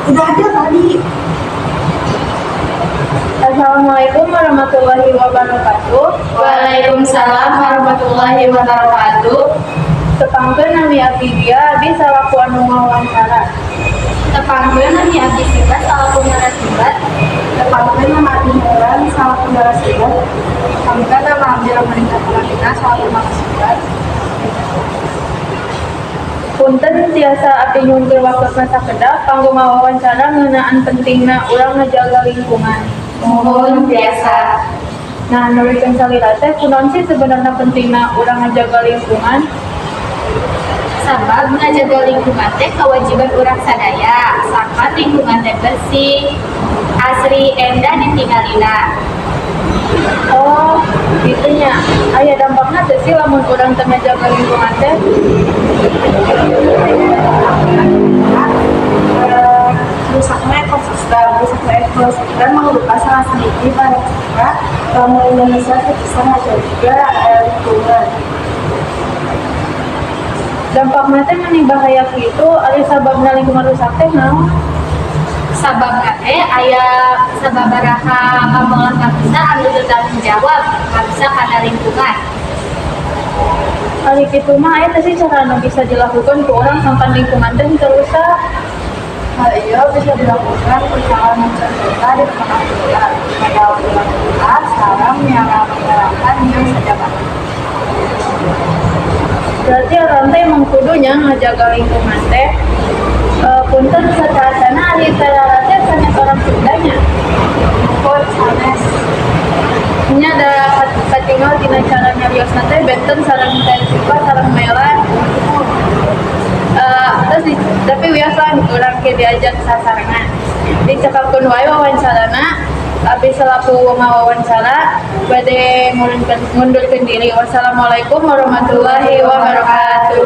Udah ada tadi. Assalamualaikum warahmatullahi wabarakatuh. Waalaikumsalam warahmatullahi wabarakatuh. Tepangkeun nami abdi dia abdi salaku anu ngawawancara. Tepangkeun nami abdi sifat salaku narasumber. Tepatnya nama abdi heran salah kendala sebat. Pamkan nama abdi Rahmanita Palatina salaku narasumber. Punten tiasa abdi nyuhun waktuna sakedah kanggo ngawawancara ngeunaan pentingna urang ngajaga lingkungan. Mohon biasa. Nah, nurikeun salira teh kunaon sih sebenarnya pentingna urang ngajaga lingkungan? Sabab ngajaga lingkungan teh kewajiban urang sadaya. Sakat lingkungan teh bersih, asri, endah ditinggalina. Oh, gitu nya. Aya dampakna teh sih lamun urang teu ngajaga lingkungan teh? Rusaknya ekosistem merupakan salah satu pada Indonesia bisa ngajar juga lingkungan. Dampakna teh mani bahaya kitu ari sababna lingkungan rusak teh naon? Sababna teh aya sababaraha pamolan kapisa anu bertanggung jawab kapisa kana lingkungan. Ari kitu mah aya teh sih cara anu bisa dilakukan ku urang sampan lingkungan teh teu rusak. Hal itu bisa dilakukan usaha mencerita di tempat kerja, pada ulang sarang yang menerapkan yang sejabat. Berarti orang teh emang kudunya ngajaga lingkungan teh. Punten sacaacana ari tarara teh sanes orang Sundanya. Pun sanes Nya ada katingal dina cara nyariosna teh benten sareng teh sifat sareng mela. Tapi biasa urang ke diajak sasarengan. Dicekapkeun wae wawancarana. Abis selaku ngawawancara bade ngundurkeun diri. Wassalamualaikum warahmatullahi wabarakatuh.